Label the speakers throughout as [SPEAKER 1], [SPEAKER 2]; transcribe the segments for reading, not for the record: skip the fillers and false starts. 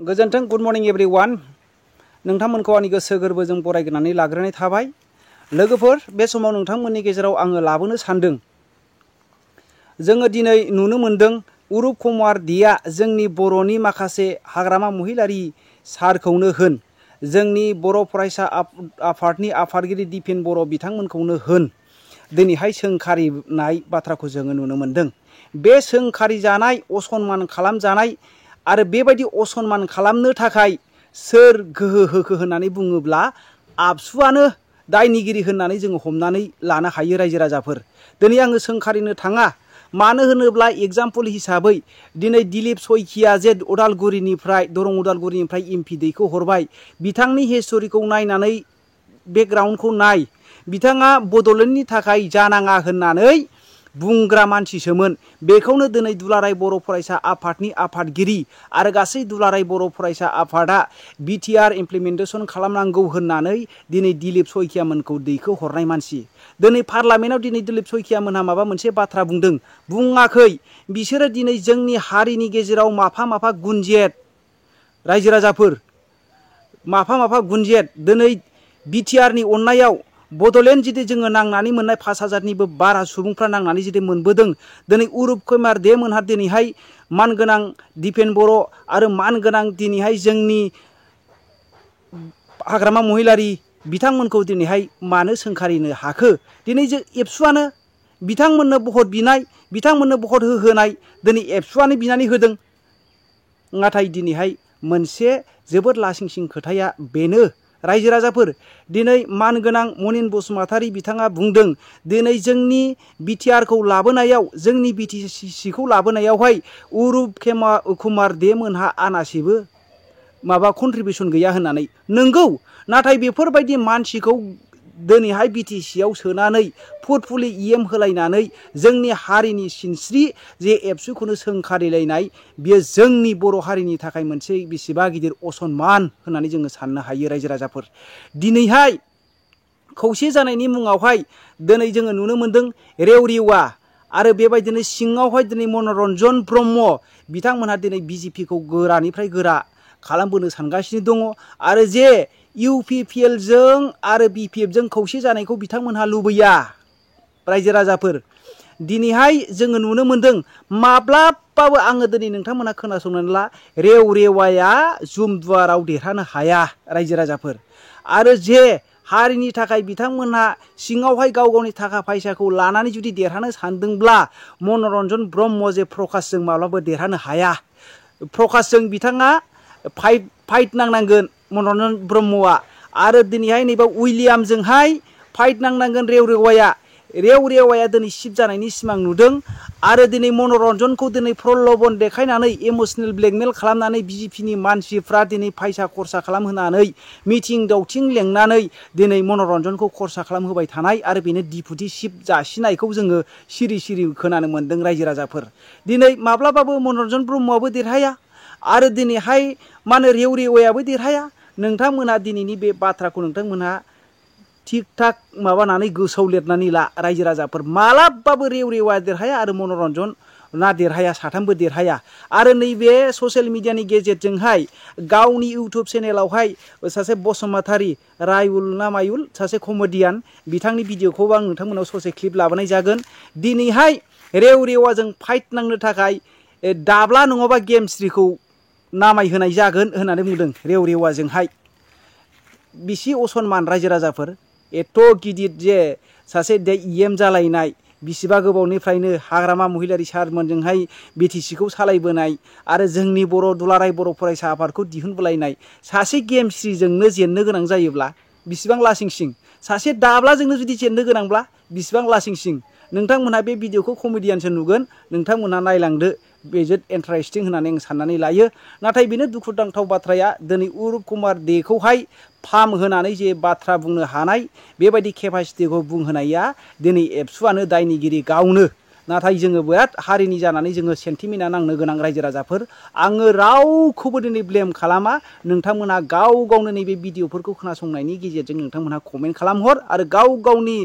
[SPEAKER 1] गोजोन्थों good morning everyone नोंथांमोनखौ आंनि गोसो गोरबोजों बरायग्रोनानै लाग्रोनाय थाबाय लोगोफोर बे समाव नोंथांमोननि गेजेराव आङो लाबोनो सानदों जोङो दिनै नुनो मोनदों उरुप कुमार देआ जोंनि बर'नि माखासे हाग्रामा महिलारि सारखौनो होन जोंनि बर' फरायसा आफादनि आफादगिरि दिपेन बर' बिथांमोनखौनो होन दिनैहाय सोंखारिनाय बाथ्राखौ जोङो नुनो मोनदों। बे सोंखारि जानाय असनमान खालामजानाय आरो बेबायदि असनमान खालामनो थाखाय सोर गोहो होखो होननानै बुङोब्ला आबसुआनो दायनिगिरि होननानै जोङो हमनानै लानो हायो रायजो राजाफोर। दिनै आङो सोंखारिनो थाङा मानो होनोब्ला एग्जाम्पल हिसाबै दिनै दिलीप सयखिया जे उदालगुरिनिफ्राय दरं उदालगुरिनिफ्राय एमपि दैखौ हरबाय बिथांनि हिस्टरिखौ नायनानै बेकग्राउन्डखौ नाय बिथाङा बड'लेण्डनि थाखाय जानाङा होननानै बुंग्रा मानसिसोमोन। बेखौनो दिनै दुलाराय बर' फरायसा आफादनि आफादगिरि आरो गासै दुलाराय बर' फरायसा आफादा बिटिआर इमप्लिमेन्टेसन खालामनांगौ होननानै दिनै दिलीप सयखिया मोनखौ दैखो हरनाय मानसि। दिनै पार्लामेन्टआव दिनै दिलीप सयखिया मोनहा माबा मोनसे बाथ्रा बुंदों बुङाखै बिसोरो दिनै जोंनि हारिनि गेजेराव माफा माफा गुनजेत रायजो राजाफोर माफा माफा गुनजेत दिनै बिटिआरनि अननायाव बड'लेण्ड जुदि जोङो नांनानै मोननाय 5000निबो बारा सुबुंफ्रा नांनानै जुदि मोनबोदों दिनै उरुप कुमार दे मोनहा दिनैहाय मानगोनां दिपेन बर' आरो मानगोनां दिनैहाय जोंनि हाग्रामा महिलारि बिथांमोनखौ दिनैहाय मानो सोंखारिनो हाखो दिनै जे एबसुआनो बिथांमोननो भट बिनाय बिथांमोननो भट होहोनाय दिनै एबसुआनो बिनानै होदों। नाथाय दिनैहाय मोनसे जोबोद लासिंसिं खोथाया बेनो रायजो राजाफोर दिनै मानगोनां मनिन बसुमतारी बिथाङा बुंदों दिनै जोंनि बिटिआरखौ लाबोनायाव जोंनि बिटिसिखौ लाबोनायावहाय उरुप कुमार दे मोनहा आनासेबो माबा कन्ट्रिबिउसन गैया होननानै नंगौ नाथाय बेफोरबायदि मानसिखौ दिनैहाय बिटिसिआव सोनानै फुटफुलि इएम होलायनानै जोंनि हारिनि सिनस्रि जे एबसुखौनो सोंखारिलायनाय बियो जोंनि बर' हारिनि थाखाय मोनसे बेसेबा गिदिर असनमान होननानै जोङो साननो हायो रायजो राजाफोर। दिनैहाय खौसे जानायनि मुङावहाय दिनै जोङो नुनो मोनदों रेवरेवा आरो बेबायदिनो सिङावहाय दिनै मनरन्जन ब्रह्म बिथांमोनहा दिनै बिजेपिखौ गोरानिफ्राय गोरा खालामबोनो सानगासिनो दङ आरो जे इउपिपिएलजों आरो बिपिएफजों खौसे जानायखौ बिथांमोनहा लुबैया रायजो राजाफोर। दिनैहाय जोङो नुनो मोनदों माब्लाबाबो आङो दिनै नोंथांमोनहा खोनासंनानै ला रेवरेवाया जुमदुवाराव देरहानो हाया रायजो राजाफोर आरो जे हारिनि थाखाय बिथांमोनहा सिङावहाय गाव गावनि थाखा फैसाखौ लानानै जुदि देरहानो सानदोंब्ला मनरन्जन ब्रह्म जे प्रकाशजों माब्लाबो देरहानो हाया। प्रकाशजों बिथाङा फाइट नांनांगोन मनरन्जन ब्रह्मआ आरो दिनैहाय नैबे उइलियामजोंहाय फाइट नांनांगोन रेवरेवाया दिनै सिफ जानायनि सिमां नुदों आरो दिनै मनरन्जनखौ दिनै प्रलबन देखायनानै इमसनेल ब्लेकमेल खालामनानै बिजेपिनि मानसिफ्रा दिनै फैसा खरसा खालामहोनानै मिथिं दावथिं लेंनानै दिनै मनरन्जनखौ खरसा खालामहोबाय थानाय आरो बेनो डिपुटि चिफ जासिनायखौ जोङो सिरि सिरि खोनानो मोनदों रायजो राजाफोर। दिनै माब्लाबाबो मनरन्जन ब्रह्मआबो देरहाया आरो दिनैहाय मा होनो रेवरेवायाबो देरहाया। नोंथांमोनहा दिनैनि बे बाथ्राखौ नोंथांमोनहा थिग थाक माबानानै गोसोआव लिरनानै ला रायजो राजाफोर मालाबाबो रेवरेवा देरहाया आरो मनरन्जन ना देरहाया साथामबो देरहाया आरो नैबे ससियेल मिडियानि गेजेरजोंहाय गावनि इउटुब चेनेलावहाय सासे बसुमतारी रायुल ना मायुल सासे कमेडियान बिथांनि भिडिअखौबो आं नोंथांमोनाव ससे क्लिप लाबोनाय जागोन। दिनैहाय रेवरेवाजों फाइट नांनो थाखाय दाब्ला नङाबा गेमस्रिखौ नामायहोनाय जागोन होननानै बुंदों रेवरेवाजोंहाय बिसि असनमान रायजो राजाफोर एथ' गिदिर जे सासे इएम जालायनाय बिसिबा गोबावनिफ्रायनो हाग्रामा महिलारि सारमोनजोंहाय बिटिसिखौ सालायबोनाय आरो जोंनि बर' दुलाराय बर' फरायसा आफादखौ दिहुनबोलायनाय सासे गेमस्रिजोंनो जेननो गोनां जायोब्ला बिसिबां लासिंसिं सासे दाब्लाजोंनो जुदि जेननो गोनांब्ला बिसिबां लासिंसिं नोंथांमोनहा बे भिडिअखौ कमेडियानसो नुगोन नोंथांमोनहा नायलांदो बेजों इन्टारेस्टिं होननानै आं साननानै लायो। नाथाय बेनो दुखुनांथाव बाथ्राया दिनै उरुप कुमार देखौहाय फाम होनानै जे बाथ्रा बुंनो हानाय बेबायदि केपासिटिखौ बुंहोनाया दिनै एबसुआनो दायनिगिरि गावनो। नाथाय जोङो बिराद हारिनि जानानै जोङो सेन्टिमेन्टआ नांनो गोनां रायजो राजाफोर आङो रावखौबो दिनै ब्लेम खालामा नोंथांमोनहा गाव गावनो नैबे भिडिअफोरखौ खोनासंनायनि गेजेरजों नोंथांमोनहा कमेन्ट खालामहर आरो गाव गावनि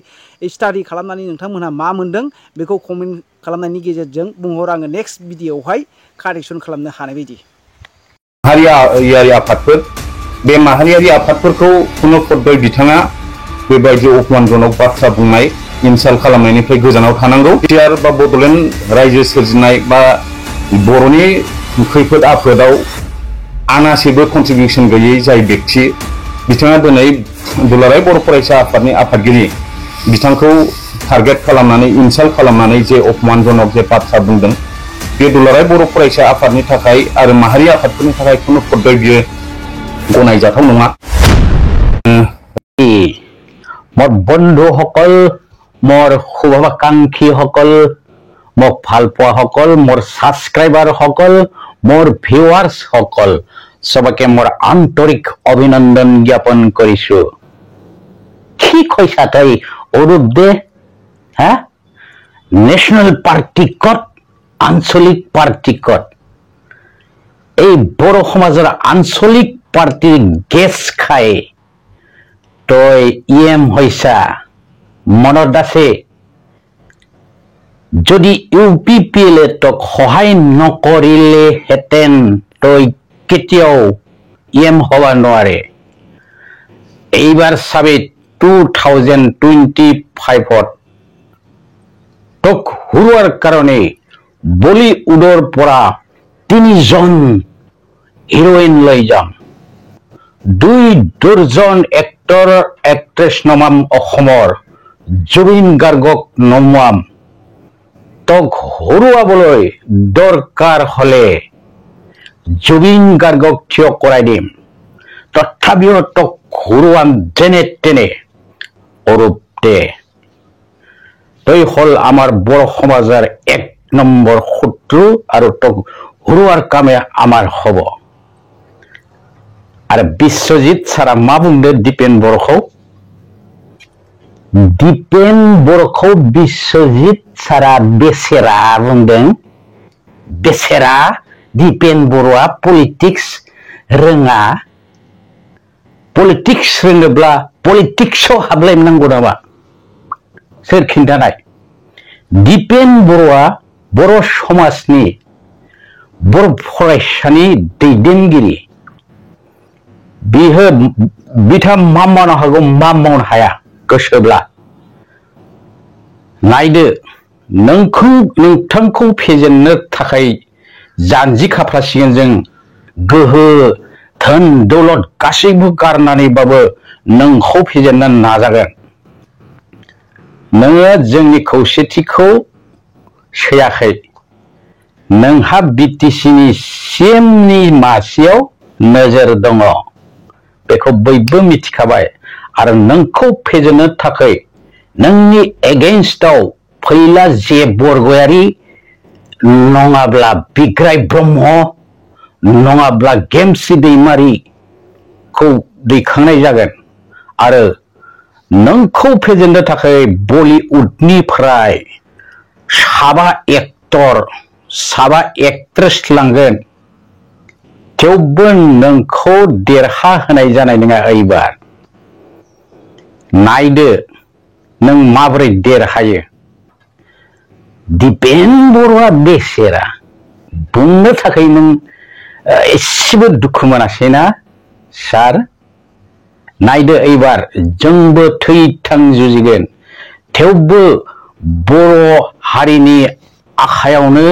[SPEAKER 1] स्टाडि खालामनानै नोंथांमोनहा मा मोनदों बेखौ कमेन्ट खालामनायनि गेजेरजों बुंहर आङो नेक्स्ट भिडिअआवहाय कारेक्सन खालामनो हानाय बायदि।
[SPEAKER 2] माहारियारि आफादफोर बे माहारियारि आफादफोरखौ पुनः पद्मय बिथाङा बेबायदि अपमानजनक बाथ्रा बुंनाय इनसाल्ट खालामनायनिफ्राय गोजानाव थानांगौ। बिटिआर बा बड'लेण्ड रायजो सोरजिनाय बा बर'नि खैफोद आफोदाव आनासेबो कन्ट्रिबिउसन गैयै जाय व्यक्ति बिथाङा दिनै दुलाराय बर' फरायसा आफादनि आफादगिरि बिथांखौ टारगेट खालामनानै इनसाल्ट खालामनानै जे अपमानजनक जे बाथ्रा बुंदों बे दुलाराय बर' फरायसा आफादनि थाखाय आरो माहारि आफादफोरनि थाखाय खुनु पद्मय बियो गनायजाथाव नङा।
[SPEAKER 3] मोर बन्धुসকল मोर शुभाकांक्षीসকল মোক ভাল পোৱাসকল मोर সাবস্ক্রাইবারসকল मोर ভিউয়ার্সসকল সবাকে मोर আন্তরিক অভিনন্দন জ্ঞাপন কৰিছো। কি কৈছা তই অৰূপ দে? হ্যাঁ, ন্যাশনাল পার্টি কত আঞ্চলিক পার্টি কত? এই বড় সমাজের আঞ্চলিক পার্টির গেছ খাই তই ইএম হৈছা মনত আছে? যদি ইউপিপিএলে তোক সহায় নকৰিলেহেঁতেন তই কেতিয়াও ইএম হব নোৱাৰে। এইবাৰ চাবি 2025 তোক হৰুৱাৰ কাৰণে বলিউডৰ পৰা 3জন হিৰোইন লৈ যাম, 2 ডজন এক্টৰ এক্ট্ৰেছ নমাম, অসমৰ জুবিন গাৰ্গক নমাম। তোক হৰুৱাবলৈ দৰকাৰ হলে জুবিন গাৰ্গক থিয় কৰাই দিম, তথাপিও তোক হৰুৱাম যেনে তেনে। অৰূপ দে, তই হল আমাৰ বড় সমাজৰ 1 নম্বৰ শত্ৰু আৰু তোক হৰুৱাৰ কামে আমাৰ হব। आरो बिश्वजित सारा मा बुंदो दीपेन बर'खौ? दीपेन बर'खौ बिश्वजित सारा बेसेरा बुंदों। बेसेरा दीपेन बर'आ पलिटिक्स रोङा। पलिटिक्स रोङोब्ला पलिटिक्सआव हाबलायनांगौ नामा? सोर खिन्थानाय? दीपेन बर'आ बर' समाजनि बर' फरायसानि दैदेनगिरि। बिथां मा मावनो हागौ मा मावनो हाया गोसोब्ला। नायदो, नोंथांखौ फेजेननो थाखाय जानजि खाफ्रासिगोन जों। गोहो धोन दौलत गासैबो गारनानैबाबो नोंखौ फेजेननो नाजागोन। नोङो जोंनि खौसेथिखौ सैयाखै। नोंहा बिटिसिनि सिएमनि मासियाव नोजोर दङ, बेखौ बयबो मिथिखाबाय। आरो नोंखौ फेजेननो थाखाय नोंनि एगेन्स्टआव फैला जे बरगयारि नङाब्ला बिग्राय ब्रह्म नङाब्ला गेमस्रि दैमारिखौ दैखांनाय जागोन। आरो नोंखौ फेजेननो थाखाय बलिउडनिफ्राय 7 एक्टर 7 एक्ट्रेस लांगोन। थेवबो नोंखौ देरहा होनाय जानाय नङा एबार। नायदो नों माबोरै देरहायो। दीपेन बर'आ बेसेरा बुंनो थाखाय नों एसेबो दुखु मोनासैना सार? नायदो एबार जोंबो थै-थां जुजिगोन। थेवबो बर' हारिनि आखायावनो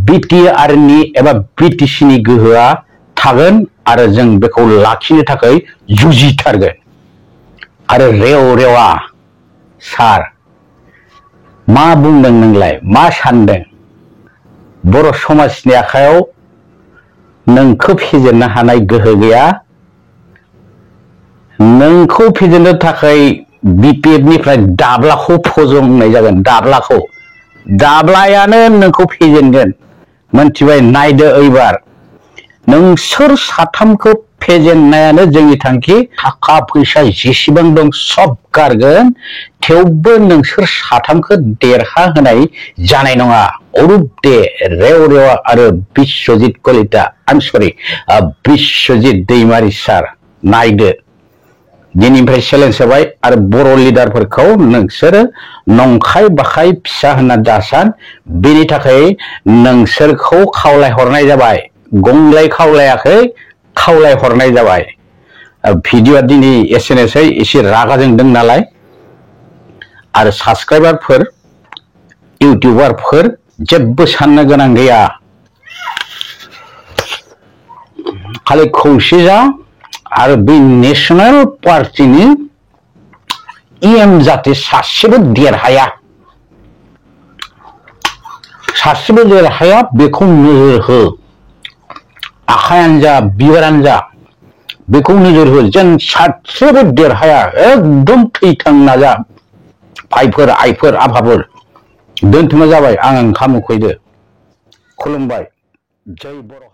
[SPEAKER 3] बिटिआरनि एबा बिटिसिनि गोहोआ थागोन आरो जों बेखौ लाखिनो थाखाय जुजिथारगोन। आरो रेव रेवा सार मा बुंदों नोंलाय? मा सानदों? बर' समाजनि आखायाव नोंखौ फेजेननो हानाय गोहो गैया। नोंखौ फेजेननो थाखाय बिपिएफनिफ्राय दाब्लाखौ फज'नाय जागोन। दाब्लायानो नोंखौ फेजेनगोन, मोनथिबाय? नायदो एबार नोंसोर 3खौ फेजेननायानो जोंनि थांखि। थाखा फैसा जेसेबां दं सब गारगोन, थेवबो नोंसोर 3खौ देरहा होनाय जानाय नङा। अरूप दे, रेव रेवा आरो बिश्वजित कलिता, बिश्वजित दैमारि सार, नायदो दिनैनिफ्राय चेलेन्ज होबाय। आरो बर' लिडारफोरखौ नोंसोरो नंखाय बाखाय फिसा होनना दासान। बेनि थाखाय नोंसोरखौ खावलायहरनाय जाबाय। गंलाय खावलायाखै खावलाय हरनाय जाबाय भिडिअआ दिनै एसेनोसै एसे रागा जोंदों नालाय आरो साबस्क्राइबारफोर इउटिउबारफोर जेबो साननो गोनां गैया खालि खौसे जा आरो बे नेशनेल पार्टीनि इएम जाहाथे सासेबो देरहाया बेखौ नोजोर हो आखायानो जा बिबारानो जा बेखौ नोजोर हो जेन सासेबो देरहाया एकदम थैथां नाजा भाइफोर आइफोर आफाफोर दोनथ'नाय जाबाय आं ओंखाम उखैदो खुलुमबाय जय बर'